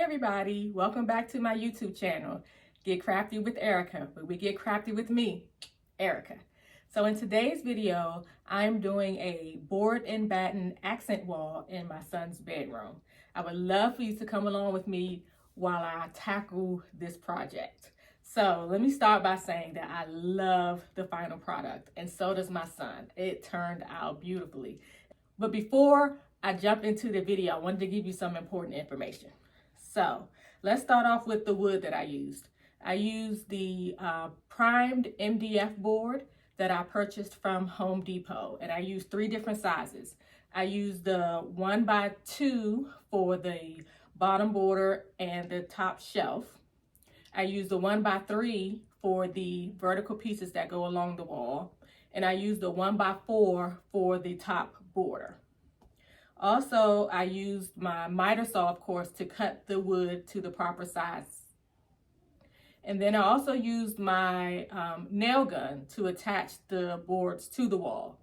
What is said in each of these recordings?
everybody, welcome back to my YouTube channel, Get Crafty with Erica, but we get crafty with me, Erica. So in today's video, I'm doing a board and batten accent wall in my son's bedroom. I would love for you to come along with me while I tackle this project. So let me start by saying that I love the final product, and so does my son. It turned out beautifully. But before I jump into the video, I wanted to give you some important information. So let's start off with the wood that I used. I used the primed MDF board that I purchased from Home Depot, and I used 3 different sizes. I used the 1x2 for the bottom border and the top shelf. I used the 1x3 for the vertical pieces that go along the wall, and I used the 1x4 for the top border. Also, I used my miter saw, of course, to cut the wood to the proper size. And then I also used my nail gun to attach the boards to the wall.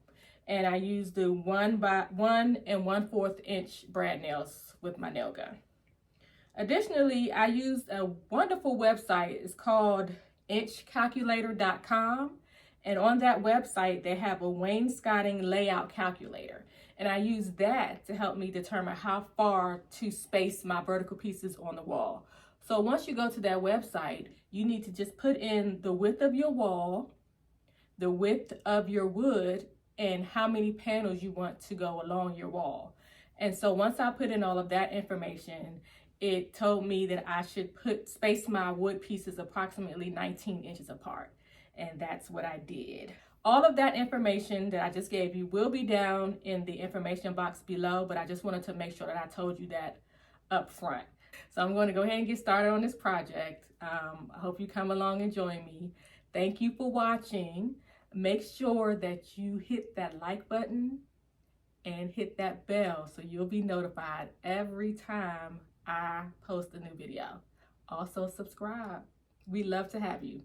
And I used the 1 1/4 inch brad nails with my nail gun. Additionally, I used a wonderful website. It's called inchcalculator.com. And on that website, they have a wainscoting layout calculator. And I use that to help me determine how far to space my vertical pieces on the wall. So once you go to that website, you need to just put in the width of your wall, the width of your wood, and how many panels you want to go along your wall. And so once I put in all of that information, it told me that I should space my wood pieces approximately 19 inches apart. And that's what I did. All of that information that I just gave you will be down in the information box below, but I just wanted to make sure that I told you that up front. So I'm going to go ahead and get started on this project. I hope you come along and join me. Thank you for watching. Make sure that you hit that like button and hit that bell so you'll be notified every time I post a new video. Also subscribe. We'd love to have you.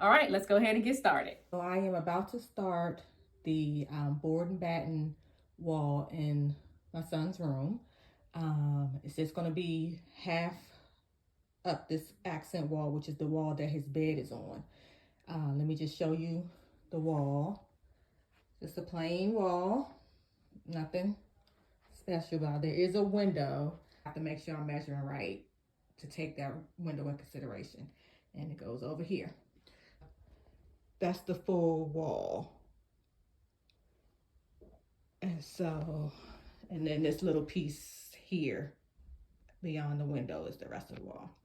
All right, let's go ahead and get started. So I am about to start the board and batten wall in my son's room. It's just going to be half up this accent wall, which is the wall that his bed is on. Let me just show you the wall. Just a plain wall, nothing special about it. There is a window. I have to make sure I'm measuring right to take that window in consideration. And it goes over here. That's the full wall. And so, and then this little piece here beyond the window is the rest of the wall.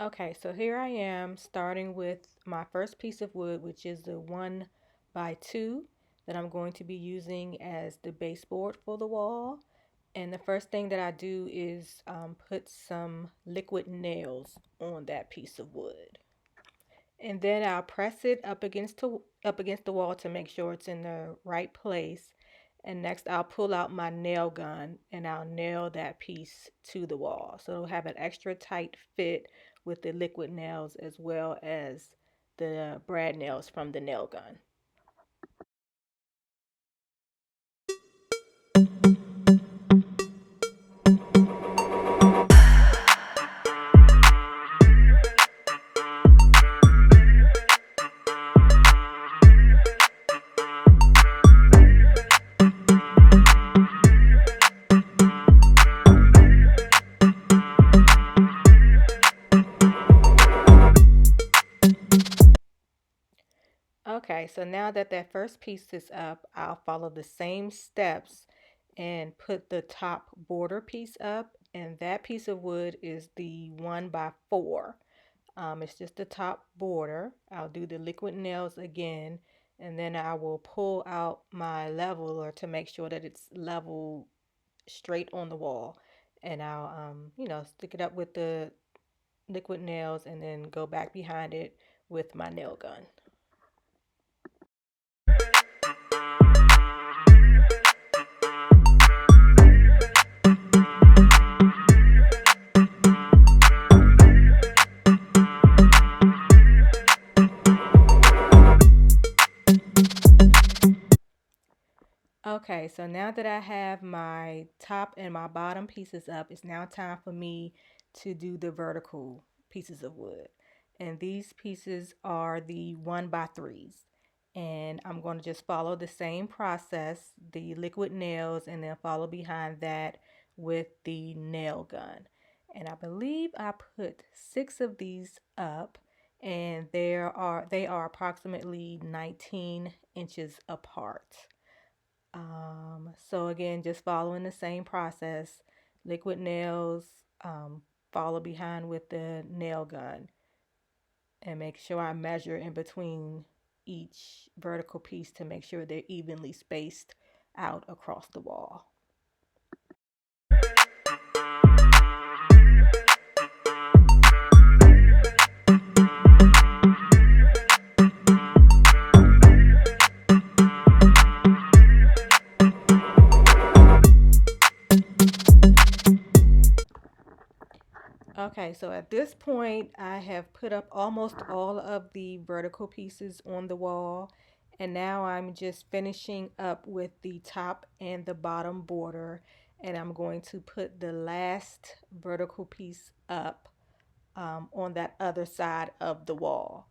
Okay, so here I am starting with my first piece of wood, which is the 1x2 that I'm going to be using as the baseboard for the wall. And the first thing that I do is put some liquid nails on that piece of wood. And then I'll press it up against the wall to make sure it's in the right place. And next I'll pull out my nail gun and I'll nail that piece to the wall. So it'll have an extra tight fit with the liquid nails as well as the brad nails from the nail gun. Okay, so now that that first piece is up, I'll follow the same steps and put the top border piece up. And that piece of wood is the 1x4. It's just the top border. I'll do the liquid nails again, and then I will pull out my leveler to make sure that it's level straight on the wall. And I'll, stick it up with the liquid nails and then go back behind it with my nail gun. Okay, so now that I have my top and my bottom pieces up, it's now time for me to do the vertical pieces of wood. And these pieces are the 1x3s. And I'm going to just follow the same process, the liquid nails, and then follow behind that with the nail gun. And I believe I put 6 of these up, and they are approximately 19 inches apart. So again, just following the same process, liquid nails, follow behind with the nail gun, and make sure I measure in between each vertical piece to make sure they're evenly spaced out across the wall. Okay, so at this point, I have put up almost all of the vertical pieces on the wall, and now I'm just finishing up with the top and the bottom border, and I'm going to put the last vertical piece up on that other side of the wall.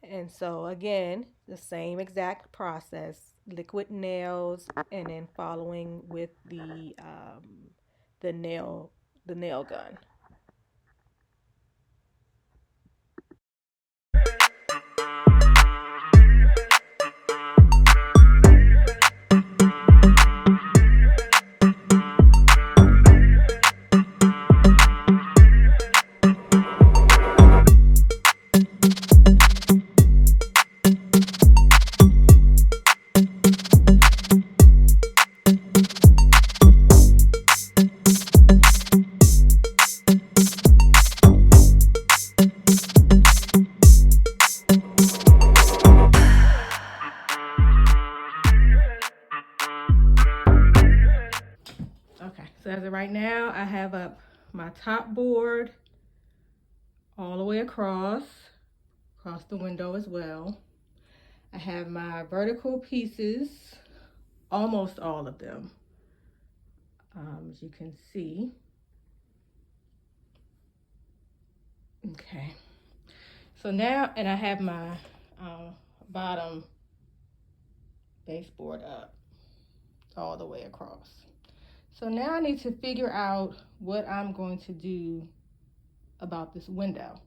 And so again, the same exact process, liquid nails, and then following with the nail gun. Okay, so as of right now, I have up my top board all the way across the window as well. I have my vertical pieces, almost all of them, as you can see. Okay, so now, and I have my bottom baseboard up all the way across. So now I need to figure out what I'm going to do about this window.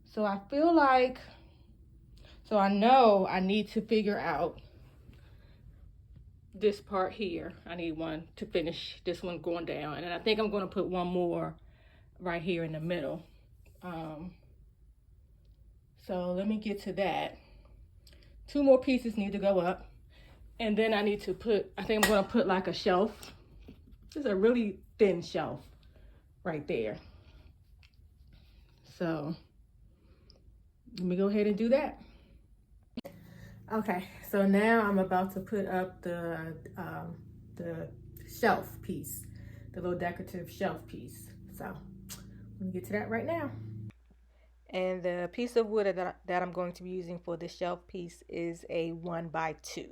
So I feel like, so I know I need to figure out this part here. I need one to finish this one going down, and then I think I'm going to put one more right here in the middle. So let me get to that. 2 more pieces need to go up, and then I need to put, I think I'm going to put like a shelf. This is a really thin shelf right there. So let me go ahead and do that. Okay, so now I'm about to put up the shelf piece, the little decorative shelf piece. So let me get to that right now. And the piece of wood that I'm going to be using for the shelf piece is a 1x2.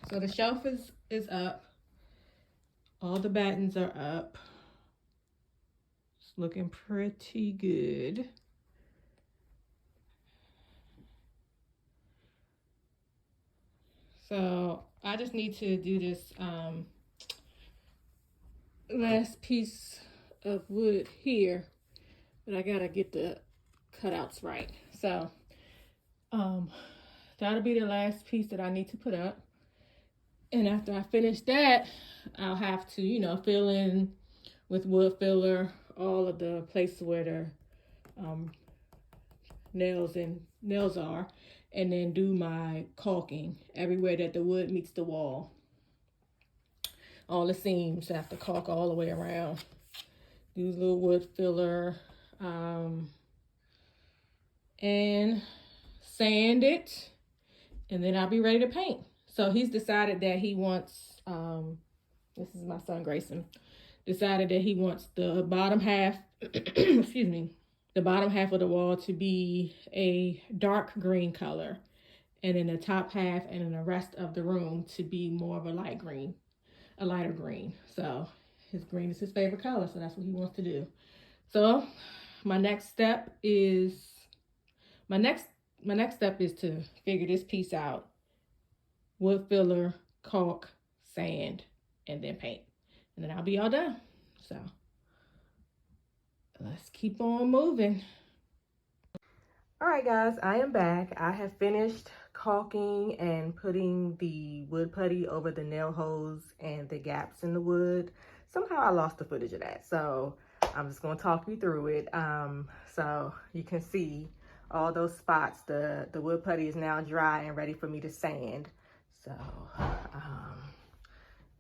So the shelf is up. All the battens are up. It's looking pretty good. So I just need to do this last piece of wood here, but I gotta get the cutouts right. So that'll be the last piece that I need to put up. And after I finish that, I'll have to, you know, fill in with wood filler all of the places where the nails are, and then do my caulking everywhere that the wood meets the wall. All the seams, I have to caulk all the way around. Do a little wood filler, and sand it, and then I'll be ready to paint. So he's decided that he wants, this is my son Grayson, decided that he wants the bottom half, excuse me, the bottom half of the wall to be a dark green color, and then the top half and then the rest of the room to be more of a light green, a lighter green. So his green is his favorite color, so that's what he wants to do. So my next step is to figure this piece out: wood filler, caulk, sand, and then paint, and then I'll be all done. So let's keep on moving. All right, guys, I am back. I have finished caulking and putting the wood putty over the nail holes and the gaps in the wood. Somehow I lost the footage of that, so I'm just going to talk you through it. So you can see all those spots. The wood putty is now dry and ready for me to sand. So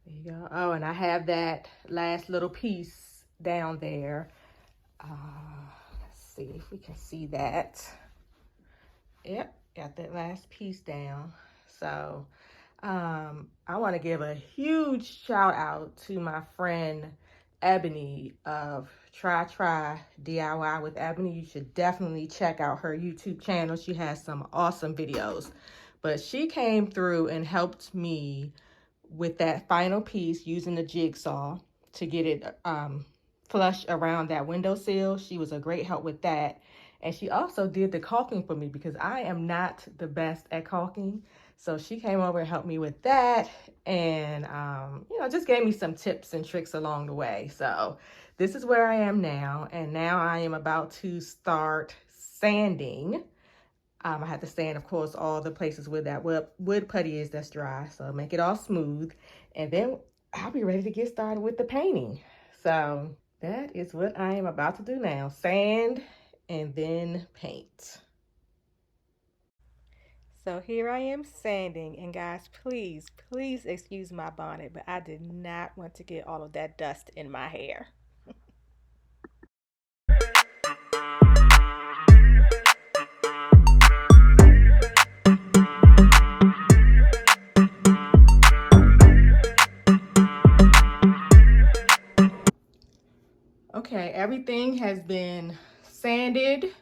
there you go. Oh, and I have that last little piece down there. Let's see if we can see that. Yep, got that last piece down. So I want to give a huge shout out to my friend Ebony of Try DIY with Ebony. You should definitely check out her YouTube channel. She has some awesome videos. But she came through and helped me with that final piece using the jigsaw to get it flush around that windowsill. She was a great help with that. And she also did the caulking for me because I am not the best at caulking. So she came over and helped me with that, and you know, just gave me some tips and tricks along the way. So this is where I am now, and now I am about to start sanding. I have to sand, of course, all the places where that wood putty is that's dry, so make it all smooth, and then I'll be ready to get started with the painting. So that is what I am about to do now: sand and then paint. So here I am sanding, and guys, please excuse my bonnet, but I did not want to get all of that dust in my hair. Okay, everything has been sanded,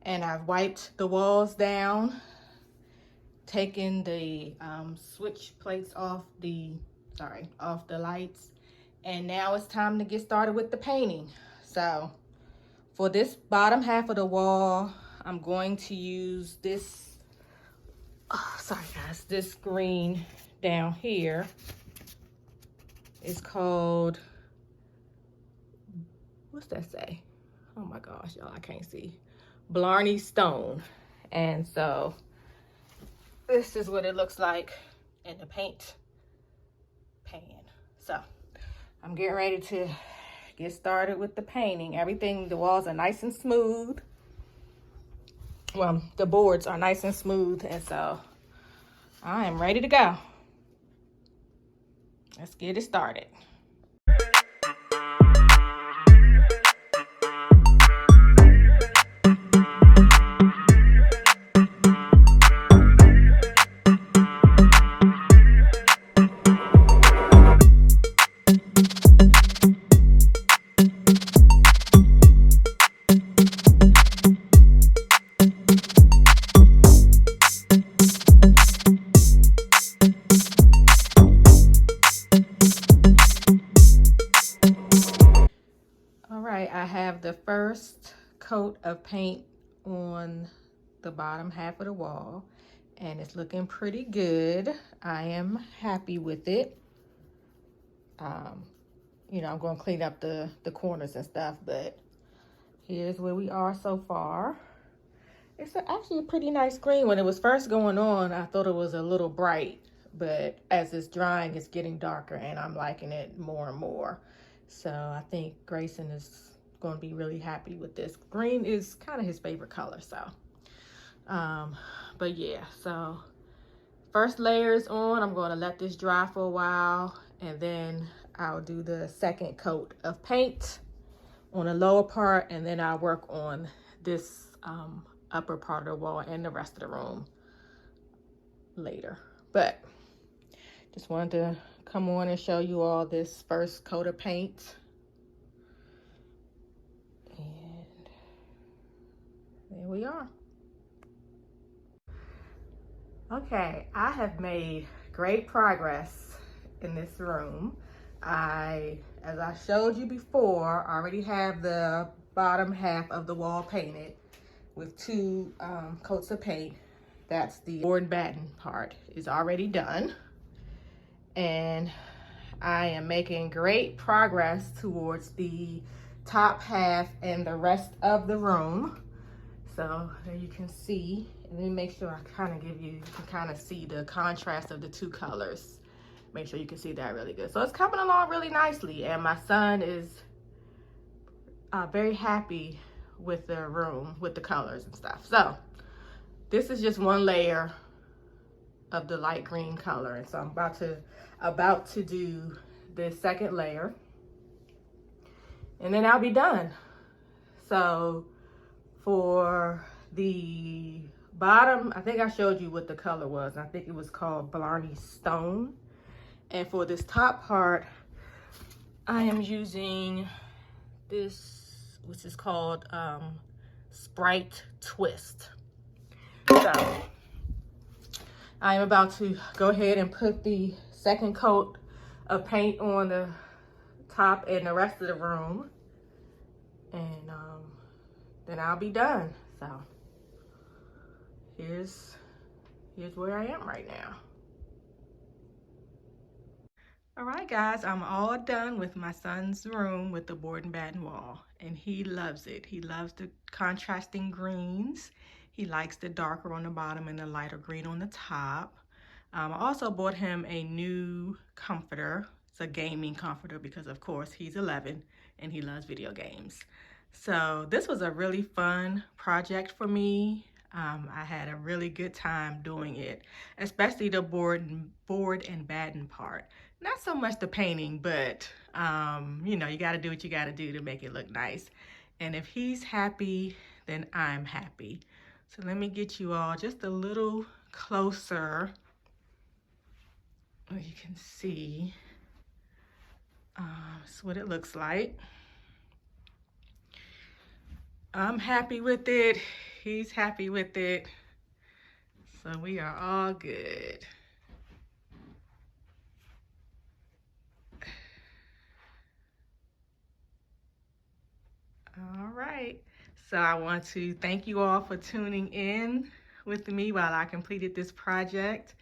and I've wiped the walls down, taken the switch plates off the lights, and now it's time to get started with the painting. So for this bottom half of the wall, I'm going to use this, this green down here. It's called, what's that say? Oh my gosh, y'all, I can't see. Blarney Stone. And so this is what it looks like in the paint pan. So I'm getting ready to get started with the painting. Everything, the walls are nice and smooth. Well, the boards are nice and smooth, and so I am ready to go. Let's get it started. I have the first coat of paint on the bottom half of the wall, and it's looking pretty good. I am happy with it. You know, I'm going to clean up the corners and stuff, but here's where we are so far. It's actually a pretty nice green. When it was first going on, I thought it was a little bright, but as it's drying, it's getting darker, and I'm liking it more and more. So I think Grayson is going to be really happy with this. Green is kind of his favorite color, so but yeah, so first layer is on. I'm going to let this dry for a while, and then I'll do the second coat of paint on the lower part, and then I'll work on this upper part of the wall and the rest of the room later. But just wanted to come on and show you all this first coat of paint there we are. Okay, I have made great progress in this room. As I showed you before, already have the bottom half of the wall painted with 2 coats of paint. That's the board and batten part is already done. And I am making great progress towards the top half and the rest of the room. So there you can see, and let me make sure I kind of give you, can kind of see the contrast of the 2 colors. Make sure you can see that really good. So it's coming along really nicely, and my son is very happy with the room, with the colors and stuff. So this is just one layer of the light green color, and so I'm about to do the second layer, and then I'll be done. So for the bottom, I think I showed you what the color was. I think it was called Blarney Stone. And for this top part, I am using this, which is called Sprite Twist. So I am about to go ahead and put the second coat of paint on the top and the rest of the room. And then I'll be done. So here's where I am right now. All right, guys, I'm all done with my son's room with the board and batten wall, and he loves it. He loves the contrasting greens. He likes the darker on the bottom and the lighter green on the top. I also bought him a new comforter. It's a gaming comforter because, of course, he's 11 and he loves video games. So this was a really fun project for me. I had a really good time doing it, especially the board and batten part. Not so much the painting, but you know, you got to do what you got to do to make it look nice. And if he's happy, then I'm happy. So let me get you all just a little closer. You can see that's what it looks like. I'm happy with it. He's happy with it. So we are all good. All right. So I want to thank you all for tuning in with me while I completed this project.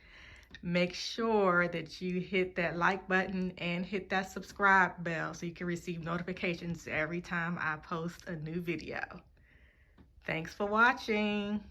Make sure that you hit that like button and hit that subscribe bell so you can receive notifications every time I post a new video. Thanks for watching.